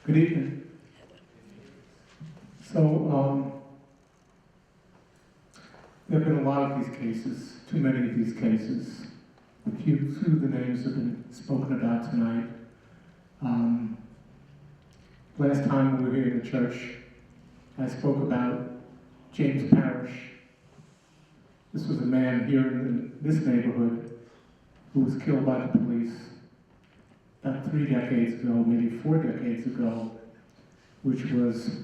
Good evening. So, there have been a lot of these cases, too many of these cases. A few of the names have been spoken about tonight. Last time we were here in the church, I spoke about James Parrish. This was a man here in this neighborhood who was killed by the police about 3 decades ago, maybe 4 decades ago, which was the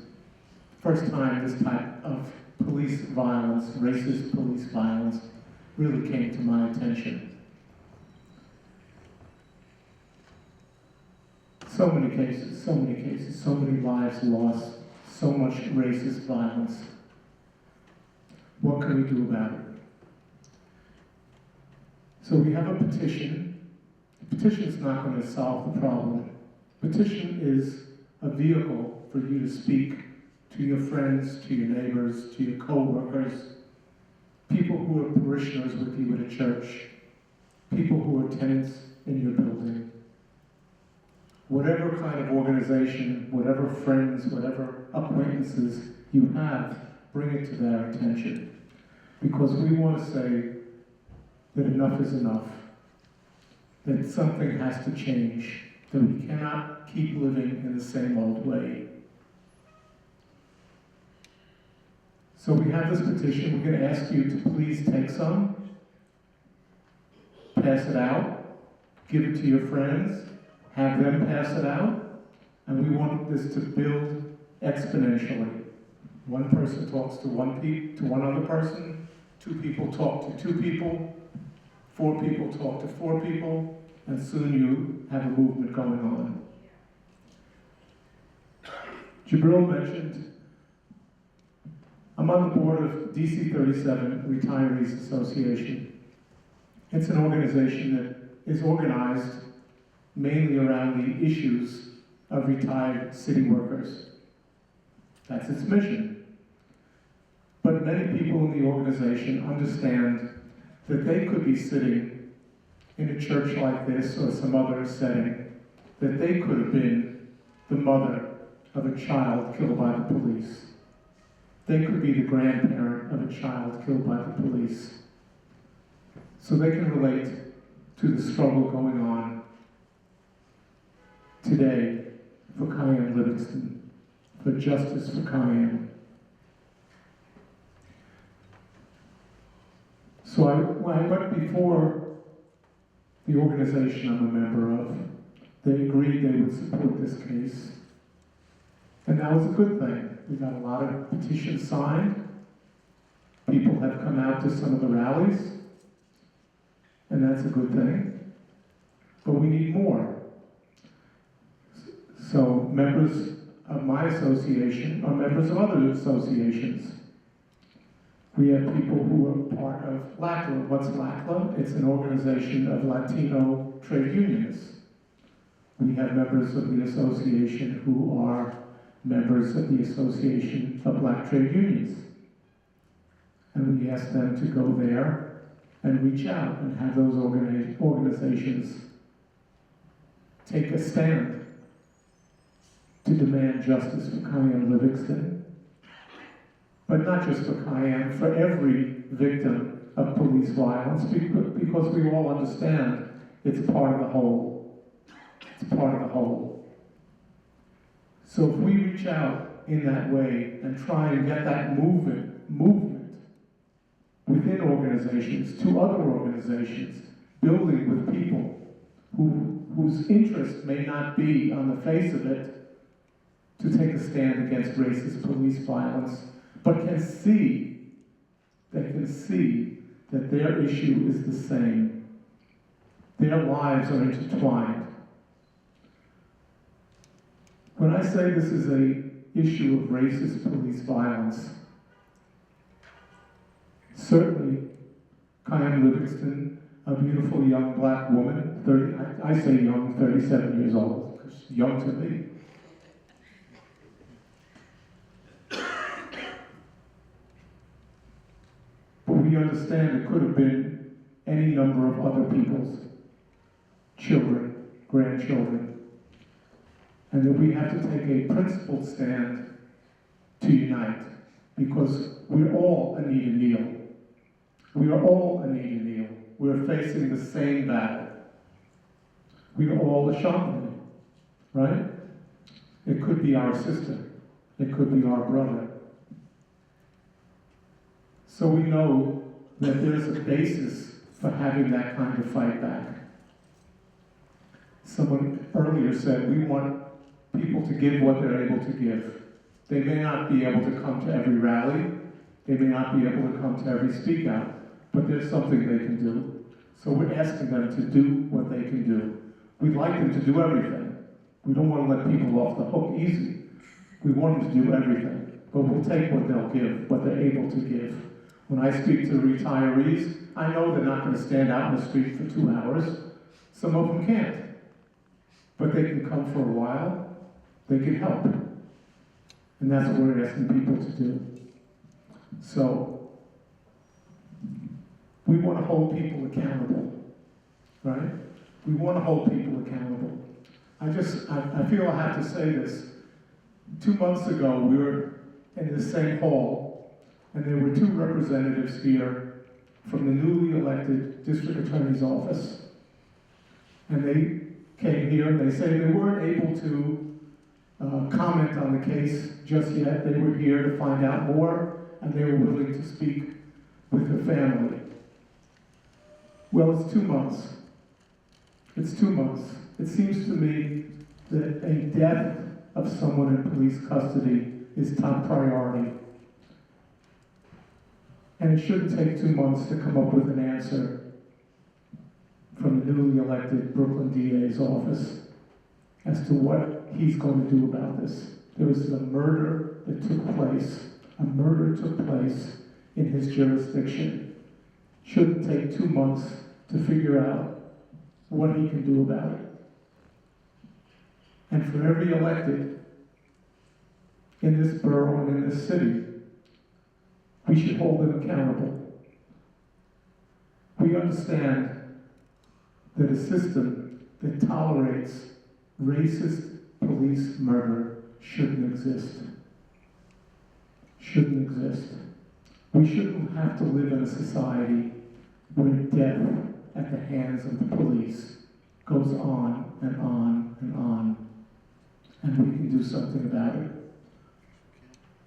first time this type of police violence, racist police violence, really came to my attention. So many cases, so many cases, so many lives lost, so much racist violence. What can we do about it? So we have a petition. The petition is not going to solve the problem. Petition is a vehicle for you to speak to your friends, to your neighbors, to your co-workers, people who are parishioners with you at a church, people who are tenants in your building. Whatever kind of organization, whatever friends, whatever acquaintances you have, bring it to their attention. Because we want to say that enough is enough, that something has to change, that we cannot keep living in the same old way. So we have this petition. We're going to ask you to please take some, pass it out, give it to your friends, have them pass it out, and we want this to build exponentially. One person talks to one other person, 2 people talk to 2 people, 4 people talk to 4 people, and soon you have a movement going on. Jabril mentioned, I'm on the board of DC 37 Retirees Association. It's an organization that is organized mainly around the issues of retired city workers. That's its mission. But many people in the organization understand that they could be sitting in a church like this or some other setting, that they could have been the mother of a child killed by the police. They could be the grandparent of a child killed by the police. So they can relate to the struggle going on today for Kyam Livingston, for justice for Kyam. So when I went before the organization I'm a member of, they agreed they would support this case. And that was a good thing. We got a lot of petitions signed. People have come out to some of the rallies, and that's a good thing. But we need more. So members of my association are members of other associations. We have people who are part of LACLA. What's LACLA? It's an organization of Latino trade unions. We have members of the association who are members of the Association of Black Trade Unions. And we ask them to go there and reach out and have those organizations take a stand to demand justice for Kyam Livingston. But not just for Kyam, for every victim of police violence, because we all understand it's part of the whole. It's part of the whole. So if we reach out in that way and try and get that movement within organizations to other organizations, building with people whose interest may not be on the face of it to take a stand against racist police violence, but they can see that their issue is the same. Their lives are intertwined. When I say this is an issue of racist police violence, certainly Kyam Livingston, a beautiful young black woman, I say young, 37 years old, because she's young to me. But we understand it could have been any number of other people's children, grandchildren. and that we have to take a principled stand to unite, because we're all a need a kneel. We are all a need a kneel. We're facing the same battle. We are all a shaman, right? It could be our sister. It could be our brother. So we know that there's a basis for having that kind of fight back. Someone earlier said we want people to give what they're able to give. They may not be able to come to every rally. They may not be able to come to every speak out, but there's something they can do. So we're asking them to do what they can do. We'd like them to do everything. We don't want to let people off the hook easy. We want them to do everything, but we'll take what they'll give, what they're able to give. When I speak to retirees, I know they're not going to stand out in the street for 2 hours. Some of them can't. But they can come for a while. They can help. And that's what we're asking people to do. So, we want to hold people accountable, right? We want to hold people accountable. I feel I have to say this. 2 months ago, we were in the same hall, and there were 2 representatives here from the newly elected district attorney's office. And they came here, and they say they weren't able to comment on the case just yet. They were here to find out more, and they were willing to speak with their family. Well, it's 2 months. It's 2 months. It seems to me that a death of someone in police custody is top priority. And it shouldn't take 2 months to come up with an answer from the newly elected Brooklyn DA's office as to what he's going to do about this. There was a murder that took place. A murder took place in his jurisdiction. Shouldn't take 2 months to figure out what he can do about it. And for every elected in this borough and in this city, we should hold them accountable. We understand that a system that tolerates racist police murder shouldn't exist. Shouldn't exist. We shouldn't have to live in a society where death at the hands of the police goes on and on and on. And we can do something about it.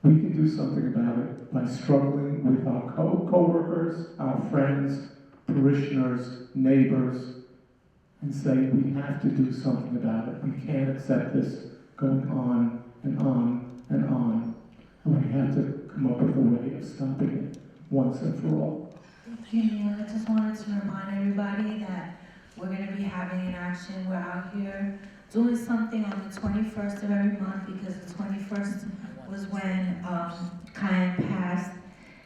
We can do something about it by struggling with our co-workers, our friends, parishioners, neighbors, and say we have to do something about it. We can't accept this going on and on and on. And we have to come up with a way of stopping it once and for all. Thank you. I just wanted to remind everybody that we're going to be having an action. We're out here doing something on the 21st of every month, because the 21st was when Kyam passed.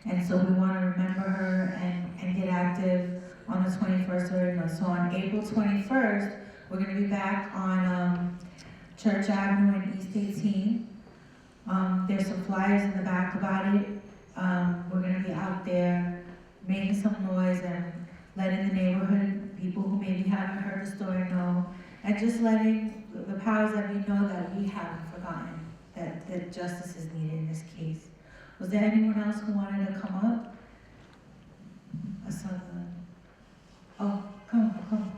And so we want to remember her and get active on the 21st of every month. So on April 21st, we're going to be back on Church Avenue and East 18. There's some flyers in the back about it. We're going to be out there making some noise and letting the neighborhood, people who maybe haven't heard the story, know, and just letting the powers that we know that we haven't forgotten that justice is needed in this case. Was there anyone else who wanted to come up? I saw the... Oh, come.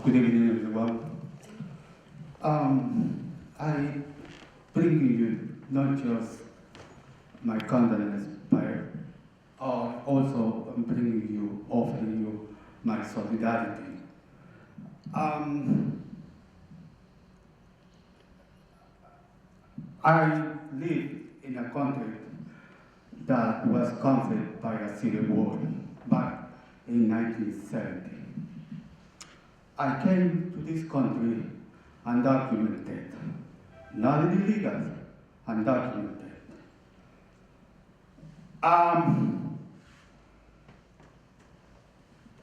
Good evening, everyone. I bring you not just my condolence, but also I'm bringing you, offering you my solidarity. I live in a country that was conquered by a civil war back in 1970. I came to this country undocumented, not illegal, undocumented.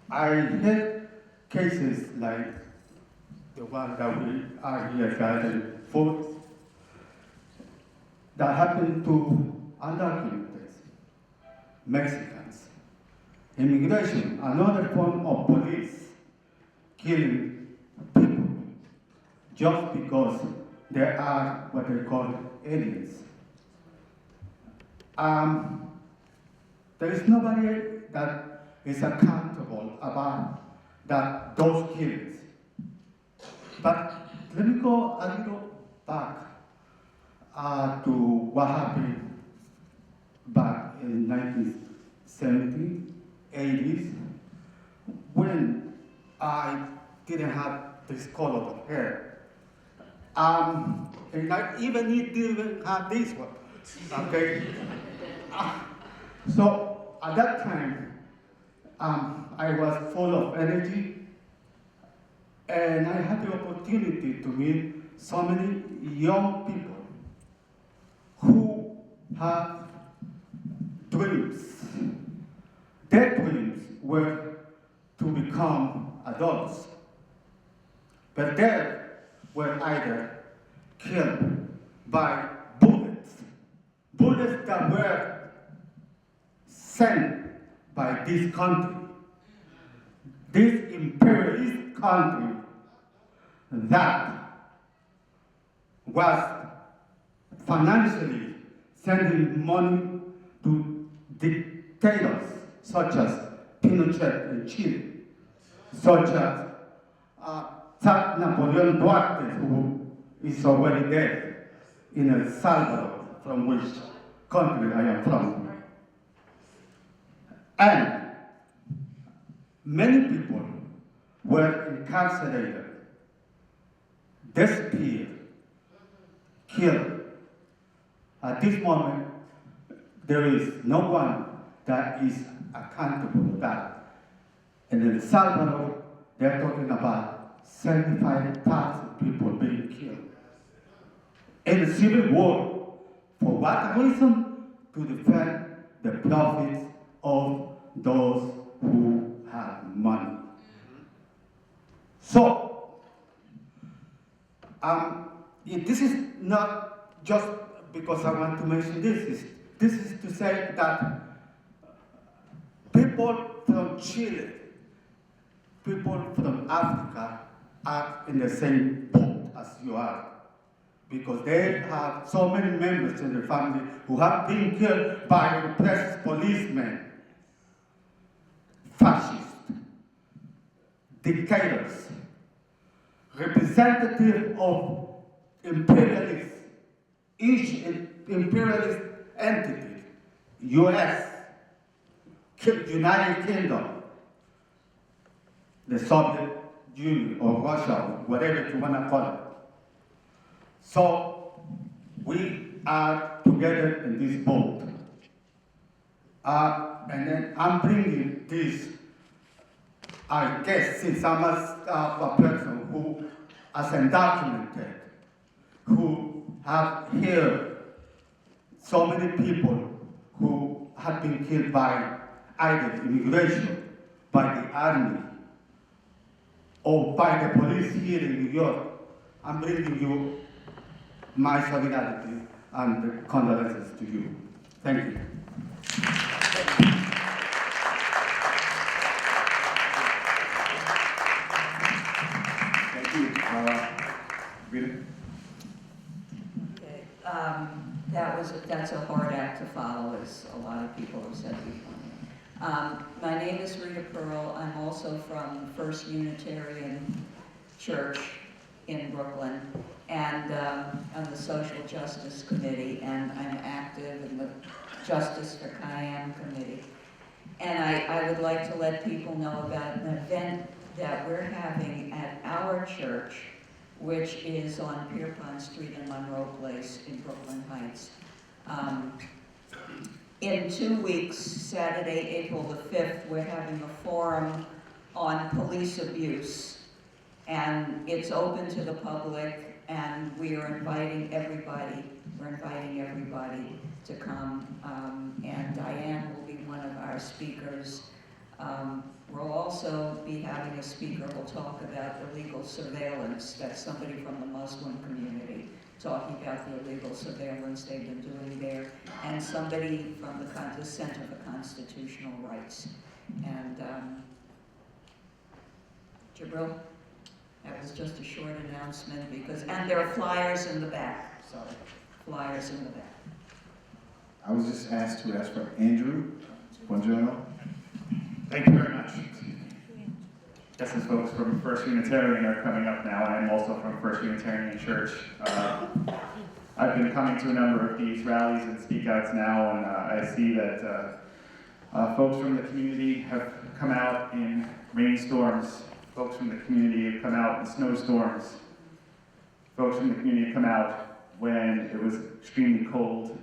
I had cases like the one that we are here gathered for that happened to undocumented Mexicans. Immigration, another form of police, killing people just because they are what they call aliens. There is nobody that is accountable about those killings. But let me go a little back to what happened back in 1970s, 80s, when I didn't have this color of hair. And I even didn't have this one, okay? So at that time, I was full of energy, and I had the opportunity to meet so many young people who have dreams. Their dreams were to become adults, but they were either killed by bullets that were sent by this country, this imperialist country that was financially sending money to dictators such as Pinochet in Chile, such as Napoleon Duarte, who is already dead, in El Salvador, from which country I am from. And many people were incarcerated, disappeared, killed. At this moment, there is no one that is accountable for that. In El Salvador, they're talking about 75,000 people being killed. In the civil war, for what reason? To defend the profits of those who have money. So, this is not just because I want to mention this. This is to say that people from Chile, people from Africa are in the same boat as you are, because they have so many members in their family who have been killed by repressed policemen, fascists, dictators, representative of imperialist, each imperialist entity, US, United Kingdom, the Soviet Union or Russia, whatever you want to call it. So we are together in this boat. And then I'm bringing this, I guess, since I'm a person who is undocumented, who have heard so many people who have been killed by either immigration, by the army, or by the police here in New York. I'm bringing you my solidarity and condolences to you. Thank you. Thank you. Rita? Okay, that's a hard act to follow, as a lot of people have said before. My name is Rita Pearl. I'm also from the First Unitarian Church in Brooklyn, and on the Social Justice Committee, and I'm active in the Justice for Kyam Committee. And I would like to let people know about an event that we're having at our church, which is on Pierpont Street and Monroe Place in Brooklyn Heights. In 2 weeks, Saturday, April the 5th, we're having a forum on police abuse. And it's open to the public, and we are inviting everybody. We're inviting everybody to come, and Diane will be one of our speakers. We'll also be having a speaker who'll talk about illegal surveillance. That's somebody from the Muslim community talking about the illegal surveillance they've been doing there, and somebody from the Center for Constitutional Rights. And Jabril? That was just a short announcement because, and there are flyers in the back, sorry, flyers in the back. I was just asked to ask for Andrew. Buongiorno. Thank you very much. Yes, as folks from First Unitarian are coming up now, I'm also from First Unitarian Church. I've been coming to a number of these rallies and speak-outs now, and I see that folks from the community have come out in rainstorms. Folks from the community have come out in snowstorms. Folks from the community have come out when it was extremely cold.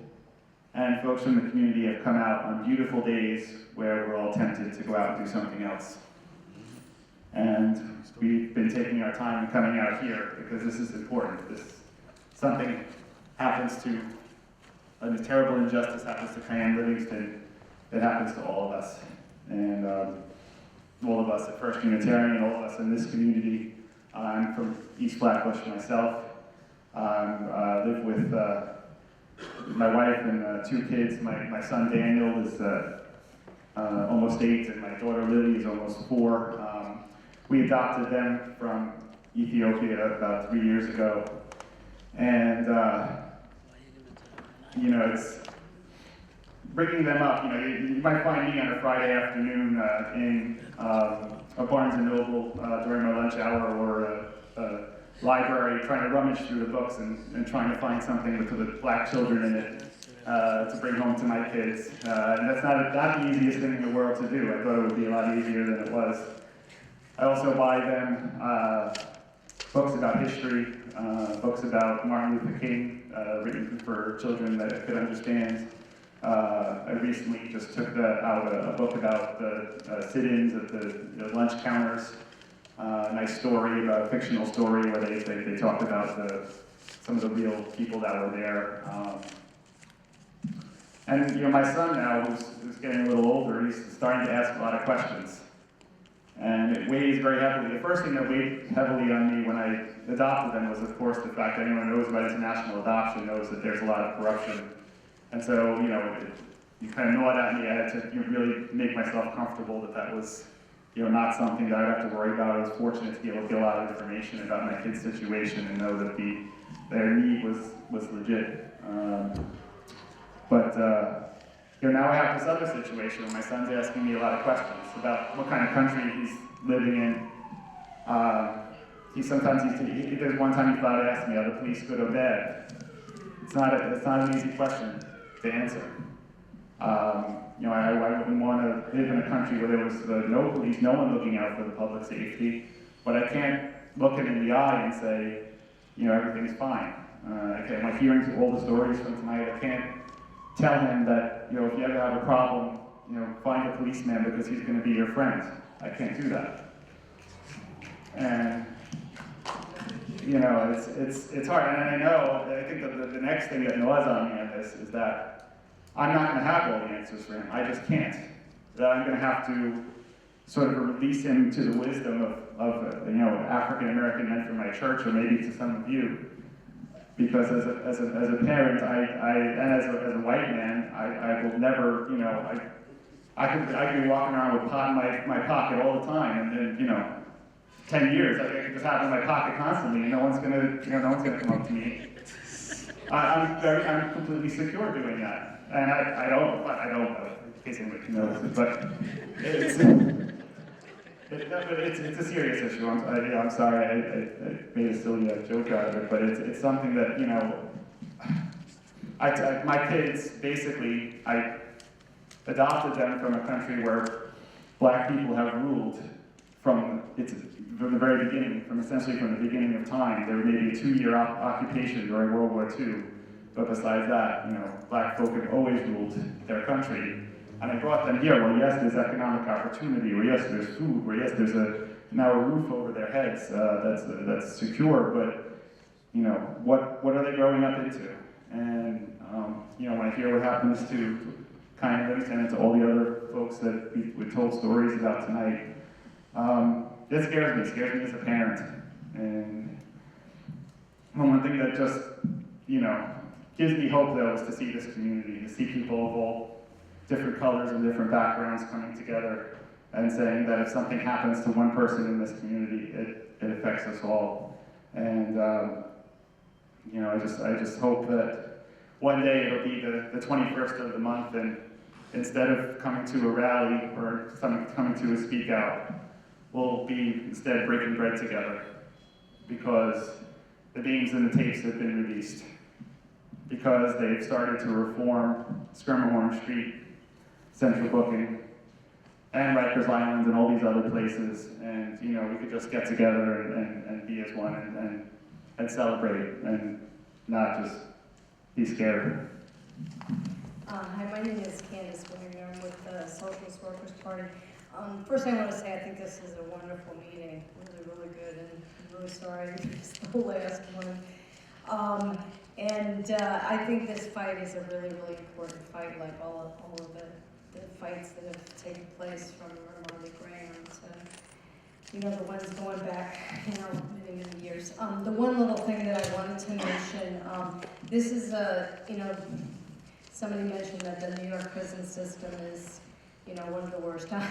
And folks from the community have come out on beautiful days where we're all tempted to go out and do something else. And we've been taking our time and coming out here because this is important. Something happens to, a terrible injustice happens to Kyam Livingston, it happens to all of us. And all of us at First Unitarian, all of us in this community. I'm from East Flatbush myself. I live with my wife and 2 kids. My son Daniel is almost 8, and my daughter Lily is almost 4. We adopted them from Ethiopia about 3 years ago. And, you know, it's bringing them up. You know, you might find me on a Friday afternoon in a Barnes & Noble during my lunch hour, or a library trying to rummage through the books and trying to find something with the black children in it to bring home to my kids. And that's not the easiest thing in the world to do. I thought it would be a lot easier than it was. I also buy them books about history, books about Martin Luther King, written for children that could understand. I recently just took out a book about the sit-ins at the lunch counters. A nice story, a fictional story where they talked about some of the real people that were there. And you know, my son now, who's getting a little older, he's starting to ask a lot of questions. And it weighs very heavily. The first thing that weighed heavily on me when I adopted them was, of course, the fact that anyone who knows about international adoption knows that there's a lot of corruption. And so, you know, you kind of gnawed at me. I had to really make myself comfortable that was, you know, not something that I'd have to worry about. I was fortunate to be able to get a lot of information about my kid's situation and know that their need was legit. You know, now I have this other situation where my son's asking me a lot of questions about what kind of country he's living in. There's one time he thought to ask me, are the police good or bad? It's not an easy question to answer. You know, I wouldn't want to live in a country where there was no police, no one looking out for the public safety, but I can't look him in the eye and say, you know, everything's fine. Am I hearing all the stories from tonight? I can't tell him that, you know, if you ever have a problem, you know, find a policeman because he's going to be your friend. I can't do that. And, you know, it's hard. And I think that the next thing that gnaws on me on this is that I'm not going to have all the answers for him. I just can't. That I'm going to have to sort of release him to the wisdom of you know, African American men from my church, or maybe to some of you. Because as a parent, and as a white man, I will never, you know, I could be walking around with pot in my pocket all the time, and then, you know, 10 years, I could just have it in my pocket constantly, and no one's gonna come up to me. I'm completely secure doing that, and I don't, in case anybody notices, but it's a serious issue. I'm sorry, I made a silly joke out of it, but it's something that, you know, my kids, basically, I adopted them from a country where black people have ruled from the very beginning, essentially from the beginning of time. There was maybe a 2-year occupation during World War II, but besides that, you know, black folk have always ruled their country. And I brought them here. Well, yes, there's economic opportunity. Well, yes, there's food. Well, yes, there's now a roof over their heads that's secure. But, you know, what are they growing up into? And you know, when I hear what happens to Kyam Livingston and to all the other folks that we told stories about tonight, it scares me. It scares me as a parent. And one thing that just, you know, gives me hope, though, is to see this community, to see people of all different colors and different backgrounds coming together and saying that if something happens to one person in this community, it affects us all. And you know, I just hope that one day it'll be the 21st of the month, and instead of coming to a rally or coming to a speak out, we'll be instead breaking bread together, because the beams and the tapes have been released, because they've started to reform Skirmahorn Street, Central Booking, and Rikers Island, and all these other places. And you know, we could just get together and be as one and celebrate and not just be scared. Hi, my name is Candace Winger. I'm with the Socialist Workers Party. First, I want to say I think this is a wonderful meeting, really good, and I'm really sorry I missed the last one. I think this fight is a really important fight, like all of the fights that have taken place from Marty Graham to, you know, the ones going back, you know, many years. The one little thing that I wanted to mention, this is you know, somebody mentioned that the New York prison system is, you know, one of the worst. I'm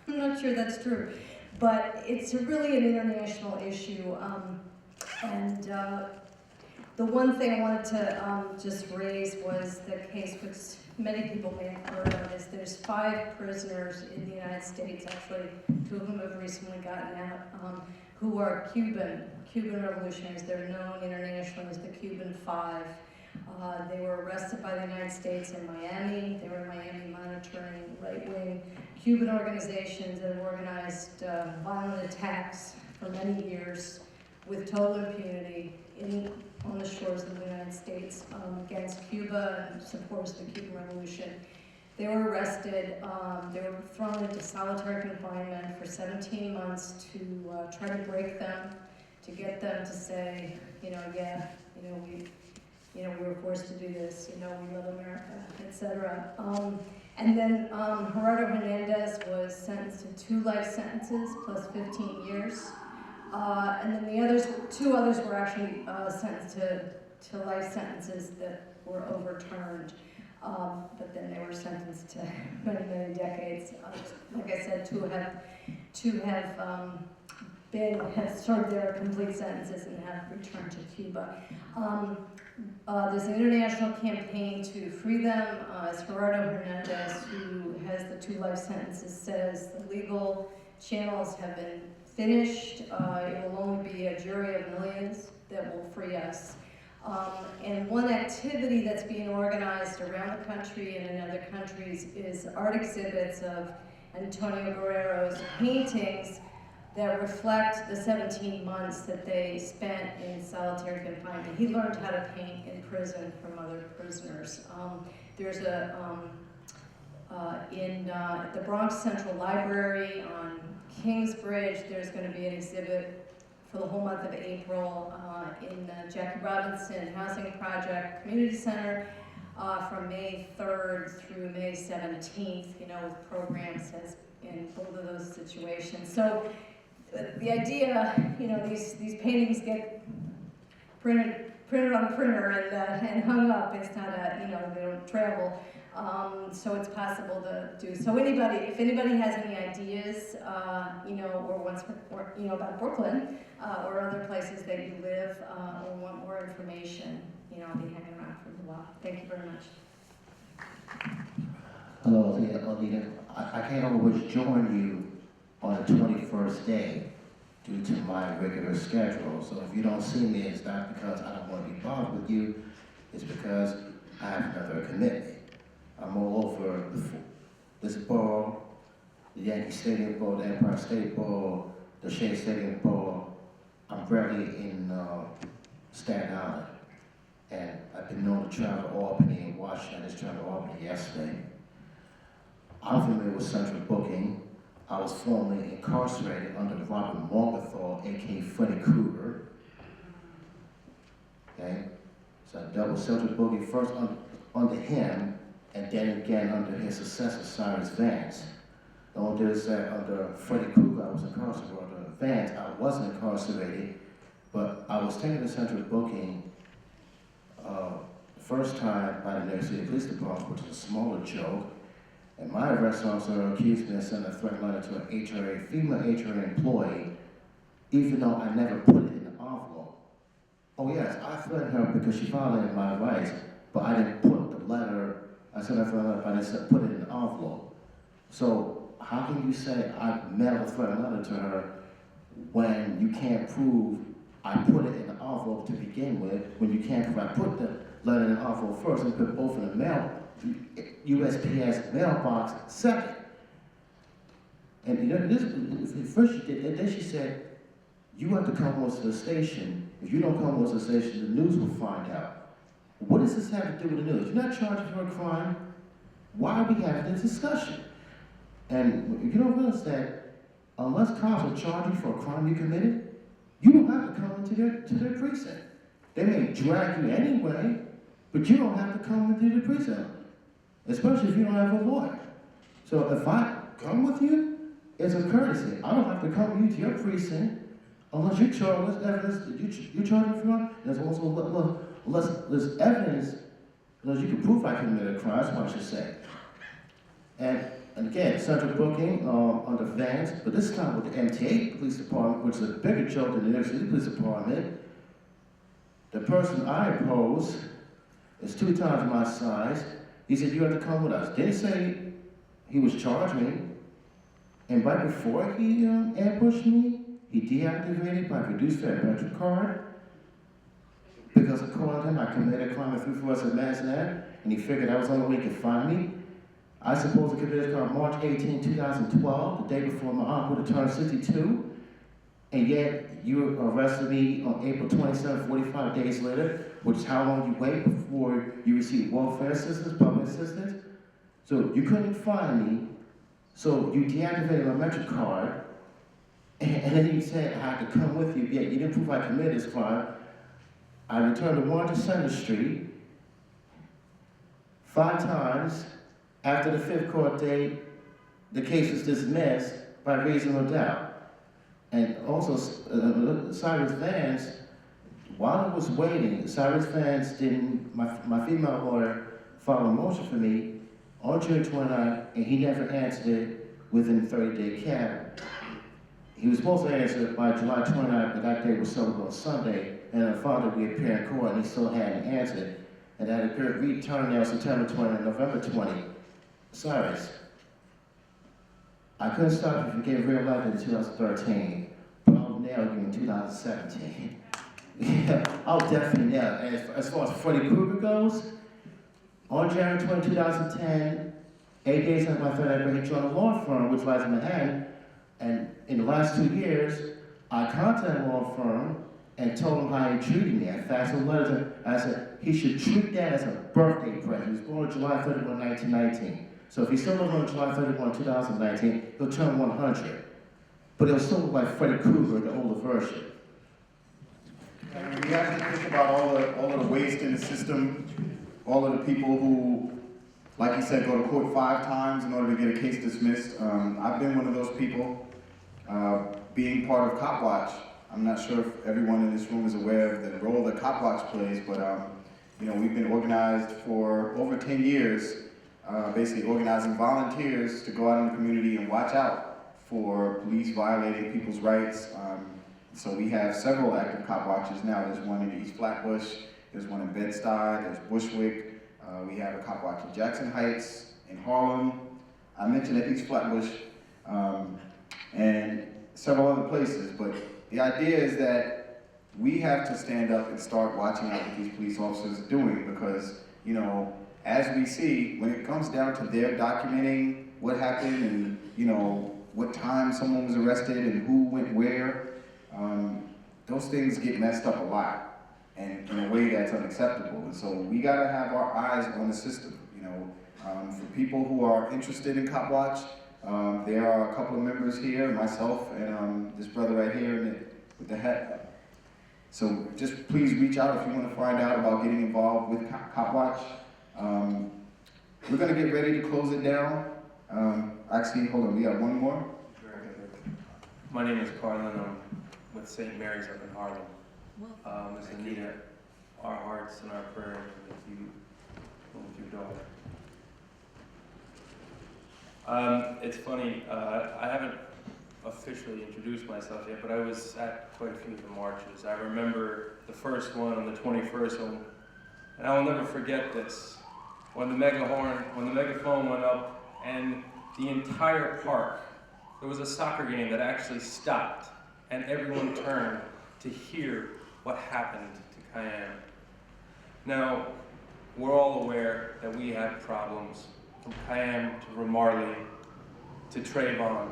not sure that's true, but it's really an international issue. The one thing I wanted to just raise was the case which many people may have heard of, is there's 5 prisoners in the United States, actually 2 of them have recently gotten out, who are Cuban revolutionaries. They're known internationally as the Cuban 5. They were arrested by the United States in Miami. They were in Miami monitoring right-wing Cuban organizations that have organized violent attacks for many years with total impunity on the shores of the United States against Cuba and supporters of the Cuban Revolution. They were arrested. They were thrown into solitary confinement for 17 months to try to break them, to get them to say, you know, yeah, we were forced to do this, you know, we love America, etc. And then Gerardo Hernandez was sentenced to 2 life sentences plus 15 years. And then the 2 others were actually sentenced to life sentences that were overturned. But then they were sentenced to many decades. Like I said, 2 have served their complete sentences and have returned to Cuba. There's an international campaign to free them. As Gerardo Hernandez, who has the 2 life sentences, says the legal channels have been finished. It will only be a jury of millions that will free us. And one activity that's being organized around the country and in other countries is art exhibits of Antonio Guerrero's paintings that reflect the 17 months that they spent in solitary confinement. He learned how to paint in prison from other prisoners. There's in the Bronx Central Library on Kingsbridge, there's going to be an exhibit for the whole month of April in the Jackie Robinson Housing Project Community Center from May 3rd through May 17th, you know, with programs as in both of those situations. So the idea, you know, these paintings get printed on a printer and hung up. It's not a, you know, they don't travel. So it's possible to do. So if anybody has any ideas, you know, or you know, about Brooklyn or other places that you live, or want more information, you know, I'll be hanging around for a while. Thank you very much. Hello, Alita. I can't always join you on the 21st day due to my regular schedule. So if you don't see me, it's not because I don't want to be bothered with you. It's because I have another commitment. I'm all over this ball, the Yankee Stadium ball, the Empire State ball, the Shea Stadium ball. I'm rarely in Staten Island. And I've been known to travel to Albany and Washington. I just traveled to Albany yesterday. I'm familiar with Central Booking. I was formerly incarcerated under Robert Morgenthau, aka Freddy Krueger. Okay? So I double Central Booking first under him, and then again under his successor, Cyrus Vance. The only difference is that under Freddy Krueger, I was incarcerated. Under Vance, I wasn't incarcerated, but I was taken to Central Booking first time by the New York City Police Department, which is a smaller joke, And my arrest officer accused me of sending a threat letter to an HRA, female HRA employee, even though I never put it in the envelope. Oh yes, I threatened her because she violated my rights, but I didn't put the letter, I sent her a letter, but I didn't put it in the envelope. So how can you say I mailed a threat letter to her when you can't prove I put it in the envelope to begin with, when you can't prove I put the letter in the envelope first and put both in the mail, USPS mailbox second. And you know, this, first she did, and then she said, you have to come with us to the station. If you don't come with us to the station, the news will find out. What does this have to do with the news? You're not charged for a crime. Why are we having this discussion? And you don't realize that unless cops will charge you for a crime you committed, you don't have to come into their precinct. They may drag you anyway, but you don't have to come into the precinct, especially if you don't have a lawyer. So if I come with you, it's a courtesy. I don't have to come with you to your precinct unless you charge us evidence that you charge me for. There's also unless there's evidence, unless you can prove I committed a crime, that's what I should say. And again, central booking under Vance, but this time with the MTA Police Department, which is a bigger joke than the New York City Police Department. The person I oppose is 2 times my size. He said, you have to come with us. Didn't say he was charging me. And right before he ambushed me, he deactivated my reduced fare metro card because according to him, I committed a crime through for us at Manzanar, and he figured that was the only way he could find me. I supposed to commit a crime March 18, 2012, the day before my uncle would turn 62, and yet you arrested me on April 27, 45 days later, which is how long you wait before you receive welfare assistance, public assistance. So you couldn't find me, so you deactivated my metro card, and then you said I had to come with you, yet you didn't prove I committed this crime. I returned to 100 Center Street 5 times. After the 5th court date, the case was dismissed by reasonable doubt. And also, Cyrus Vance, while I was waiting, Cyrus Vance didn't, my female lawyer filed a motion for me on June 29th, and he never answered it within 30-day cap. He was supposed to answer it by July 29th, but that day was celebrated on Sunday, and I found that we appeared in court, and he still hadn't answered. And that appeared returned on September 20 and November 20. Cyrus, I couldn't stop you from getting reelected in 2013, but I'll nail you in 2017. Yeah, I'll definitely nail it. And as far as Freddy Krueger goes, on January 20, 2010, 8 days after my 3rd anniversary, he joined a law firm which lies in Manhattan. And in the last 2 years, I contacted the law firm and told him how he treated me. I faxed him letters and I said he should treat that as a birthday present. He was born July 31, 1919. So if he's still living on July 31, 2019, he'll turn 100. But he'll still look like Freddy Krueger, the older version. And we have to think about all of the waste in the system, all of the people who, like you said, go to court 5 times in order to get a case dismissed. I've been one of those people. Being part of Cop Watch, I'm not sure if everyone in this room is aware of the role that Cop Watch plays, but you know, we've been organized for over 10 years, basically organizing volunteers to go out in the community and watch out for police violating people's rights. So we have several active Cop Watches now. There's one in East Flatbush, there's one in Bed-Stuy, there's Bushwick. We have a Cop Watch in Jackson Heights, in Harlem. I mentioned at East Flatbush, and several other places, but the idea is that we have to stand up and start watching out what these police officers are doing because, you know, as we see, when it comes down to their documenting what happened and, you know, what time someone was arrested and who went where, those things get messed up a lot and in a way that's unacceptable. And so we gotta have our eyes on the system, you know. For people who are interested in Cop Watch, there are a couple of members here, myself and this brother right here with the hat. So just please reach out if you want to find out about getting involved with Cop Watch. We're going to get ready to close it down. Actually, hold on, we got one more. My name is Carlin. I'm with St. Mary's up in Harlem. Ms. Anita, our hearts and our prayers with you and with your daughter. It's funny, I haven't officially introduced myself yet, but I was at quite a few of the marches. I remember the first one on the 21st one, and I will never forget this. When the megaphone went up, and the entire park, there was a soccer game that actually stopped, and everyone turned to hear what happened to Kyam. Now, we're all aware that we have problems, from Kyam to Ramarley to Trayvon.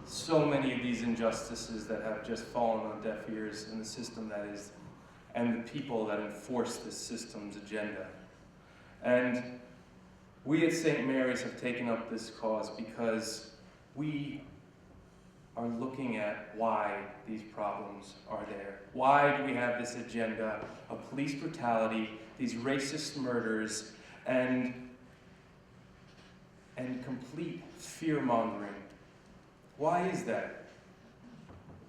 So many of these injustices that have just fallen on deaf ears in the system that is, and the people that enforce this system's agenda. And we at St. Mary's have taken up this cause because we are looking at why these problems are there. Why do we have this agenda of police brutality, these racist murders, and complete fear-mongering? Why is that?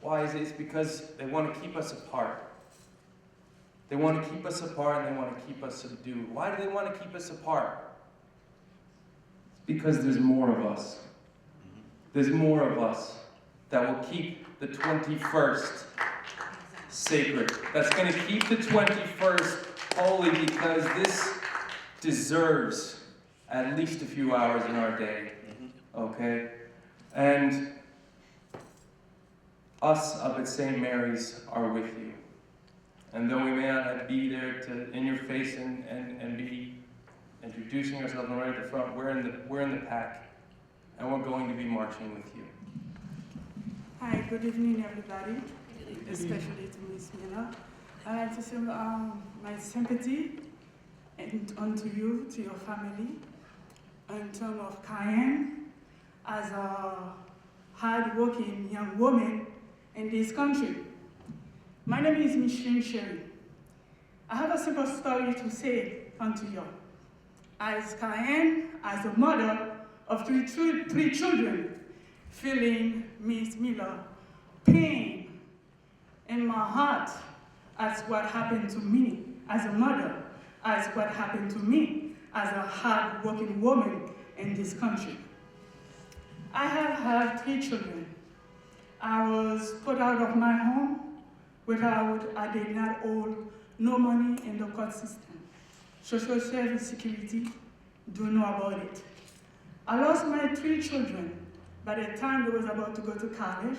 Why is it? It's because they want to keep us apart. They want to keep us apart and they want to keep us subdued. Why do they want to keep us apart? It's because there's more of us. There's more of us that will keep the 21st sacred. That's going to keep the 21st holy, because this deserves at least a few hours in our day. Okay? And us up at St. Mary's are with you. And though we may not be there to in your face and be introducing ourselves right at the front, we're in the pack, and we're going to be marching with you. Hi, good evening, everybody, especially to Ms. Miller. I'd like to send my sympathy unto you, to your family, in terms of Kyam, as a hard-working young woman in this country. My name is Micheline Sherry. I have a simple story to say unto you. As Kyam, as a mother of three children, feeling Ms. Miller pain in my heart as what happened to me as a mother, as what happened to me as a hard-working woman in this country. I have had 3 children. I was put out of my home I did not owe no money in the court system. Social service security do know about it. I lost my 3 children by the time they was about to go to college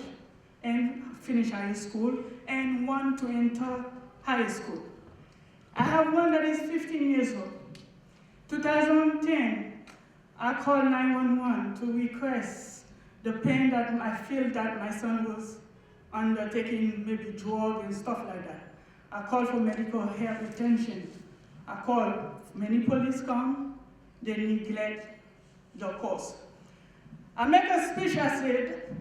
and finish high school, and one to enter high school. I have one that is 15 years old. 2010, I called 911 to request the pain that I feel that my son was undertaking, maybe drugs and stuff like that. I called for medical health attention. I called, many police come, they neglect the cause. I make a speech, I said,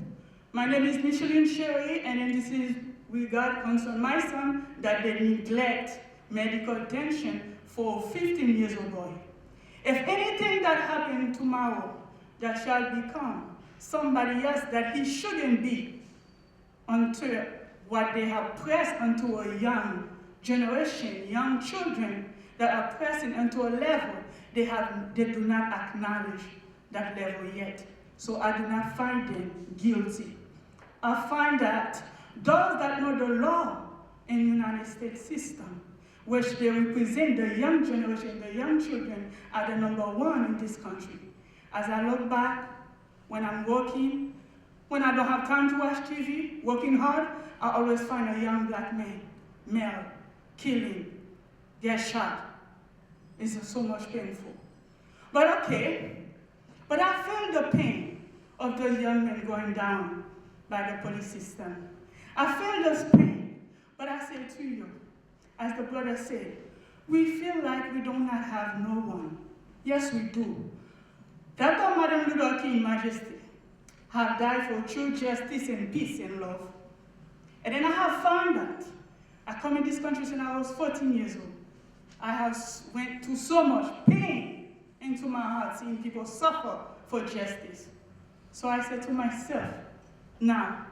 my name is Micheline Sherry, and this is regard concern my son that they neglect medical attention for 15 years old boy. If anything that happened tomorrow, that shall become somebody else that he shouldn't be, until what they have pressed onto a young generation, young children that are pressing into a level, they do not acknowledge that level yet. So I do not find them guilty. I find that those that know the law in the United States system, which they represent the young generation, the young children, are the #1 in this country. As I look back, when I'm working, when I don't have time to watch TV, working hard, I always find a young black man, male, killing, get shot. It's so much painful. But okay, but I feel the pain of those young men going down by the police system. I feel this pain, but I say to you, as the brother said, we feel like we do not have no one. Yes, we do. Dr. Martin Luther King Majesty have died for true justice and peace and love. And then I have found that. I come in this country since I was 14 years old. I have went through so much pain into my heart seeing people suffer for justice. So I said to myself, now,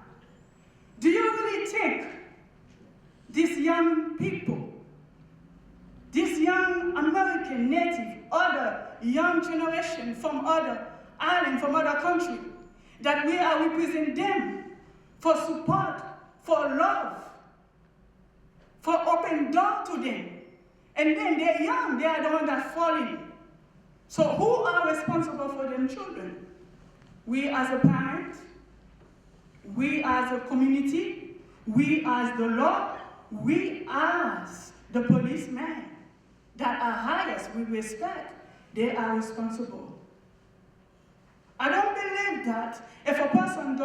do you really think these young people, this young American native, other young generation from other island, from other country, that we are representing them for support, for love, for open door to them. And then they're young, they are the ones that falling. So who are responsible for them children? We as a parent, we as a community, we as the law, we as the policemen that are highest, we respect, they are responsible. I don't believe that if a person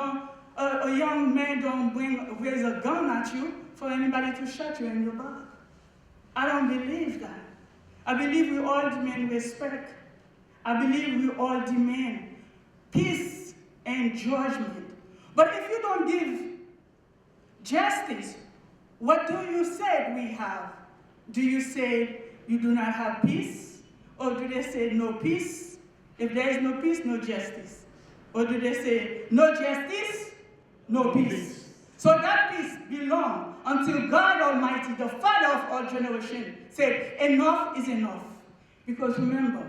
a young man don't raise a gun at you for anybody to shoot you in your back. I don't believe that. I believe we all demand respect. I believe we all demand peace and judgment. But if you don't give justice, what do you say we have? Do you say you do not have peace? Or do they say no peace? If there is no peace, no justice. Or do they say no justice, no peace? So that peace belongs until God Almighty, the Father of all generation, said enough is enough. Because remember,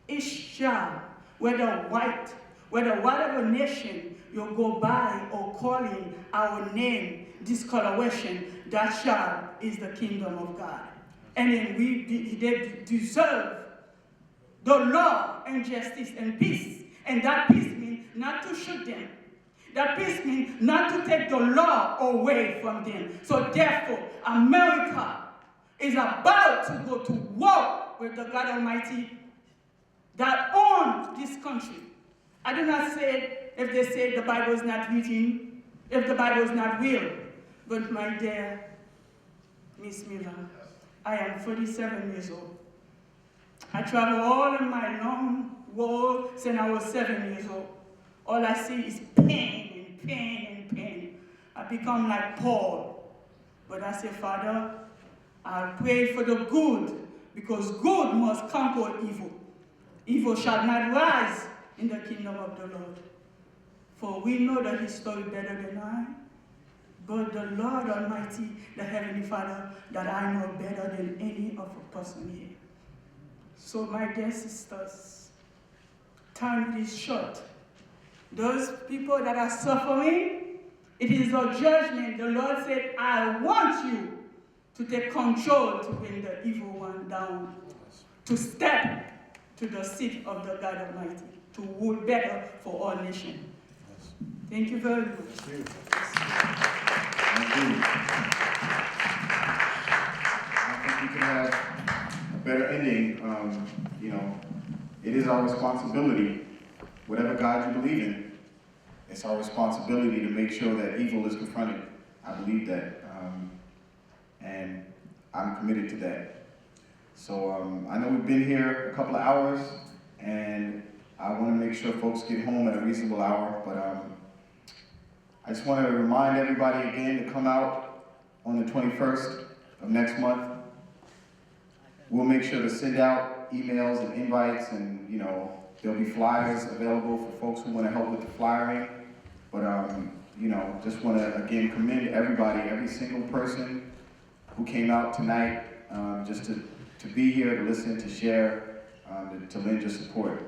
each child, whether white, whether whatever nation you go by or calling our name, discoloration, that child is the kingdom of God. And then they deserve the law and justice and peace. And that peace means not to shoot them. That peace means not to take the law away from them. So therefore, America is about to go to war with the God Almighty that owns this country. I do not say if they say the Bible is not written, if the Bible is not real. But my dear Miss Miller, I am 47 years old. I travel all of my long road since I was 7 years old. All I see is pain and pain and pain. I become like Paul. But I say, Father, I pray for the good, because good must conquer evil. Evil shall not rise in the kingdom of the Lord. For we know the history better than I. But the Lord Almighty, the Heavenly Father, that I know better than any of a person here. So my dear sisters, time is short. Those people that are suffering, it is a judgment. The Lord said, I want you to take control to bring the evil one down, to step to the seat of the God Almighty, to rule better for all nations. Thank you very much. Thank you. Thank you. I think we can have a better ending. It is our responsibility, whatever God you believe in, it's our responsibility to make sure that evil is confronted. I believe that, and I'm committed to that. So I know we've been here a couple of hours, and I want to make sure folks get home at a reasonable hour, but I just want to remind everybody again to come out on the 21st of next month. We'll make sure to send out emails and invites, and there'll be flyers available for folks who want to help with the flyering. But just want to again commend everybody, every single person who came out tonight, just to be here, to listen, to share, to lend your support.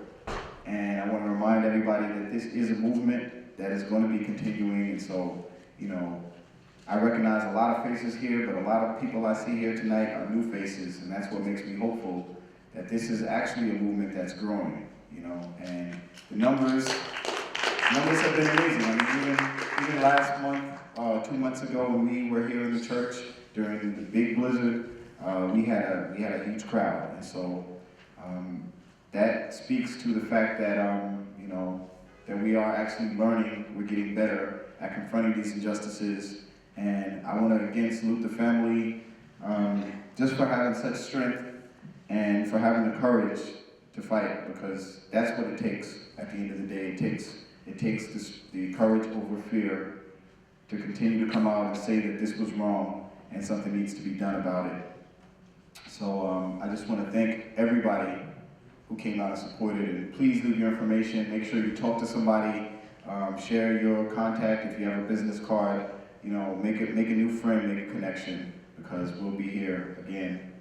And I want to remind everybody that this is a movement that is going to be continuing. And so, I recognize a lot of faces here, but a lot of people I see here tonight are new faces, and that's what makes me hopeful that this is actually a movement that's growing, and the numbers have been amazing. I mean, even last month, 2 months ago when we were here in the church during the big blizzard, we had a huge crowd, and so that speaks to the fact that that we are actually learning, we're getting better at confronting these injustices. And I want to again salute the family just for having such strength and for having the courage to fight, because that's what it takes at the end of the day. It takes the courage over fear to continue to come out and say that this was wrong and something needs to be done about it. So I just want to thank everybody who came out and supported, and please leave your information. Make sure you talk to somebody, share your contact if you have a business card. Make a new friend, make a connection, because we'll be here again,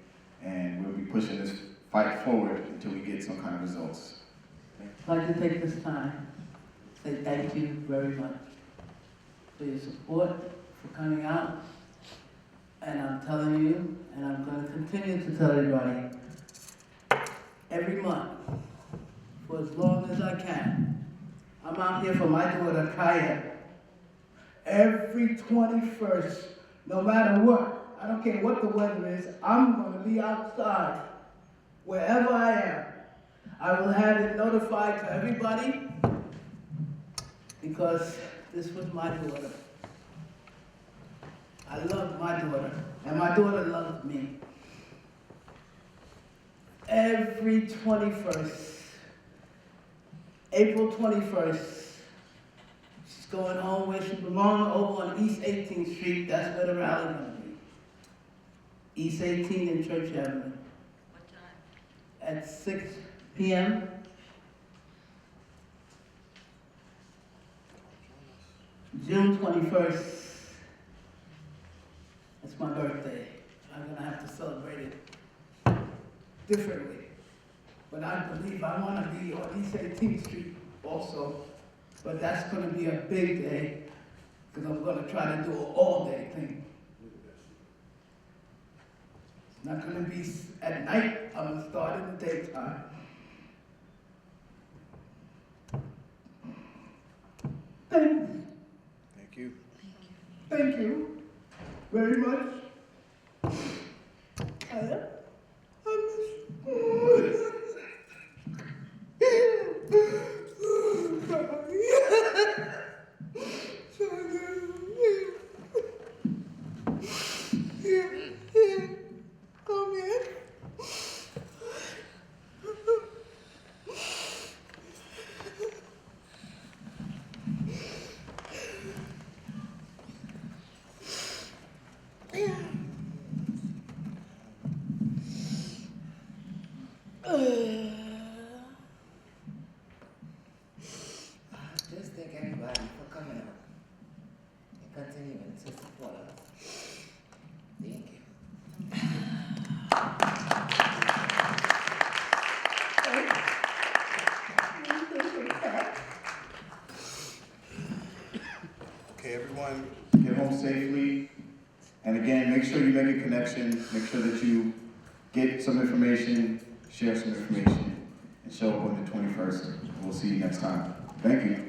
and we'll be pushing this fight forward until we get some kind of results. Okay? I'd like to take this time to say thank you very much for your support, for coming out. And I'm telling you, and I'm going to continue to tell everybody, every month, for as long as I can, I'm out here for my daughter, Kyam. Every 21st, no matter what, I don't care what the weather is, I'm going to be outside, wherever I am. I will have it notified to everybody, because this was my daughter. I love my daughter, and my daughter loves me. Every 21st, April 21st, she's going home where she belongs, over on East 18th Street. That's where the rally's gonna be. East 18th and Church Avenue. What time? At 6 p.m. June 21st. It's my birthday. I'm gonna have to celebrate it differently. But I believe I wanna be on East 18th Street also. But that's gonna be a big day, because I'm gonna try to do an all-day thing. It's not gonna be at night, I'm gonna start in the daytime. Thank you. Thank you very much. Come here. Just thank everybody for coming out and continuing to support us. Thank you. Okay, everyone, get home safely. And again, make sure you make a connection. Make sure that you get some information, share some information, and show up on the 21st. We'll see you next time. Thank you.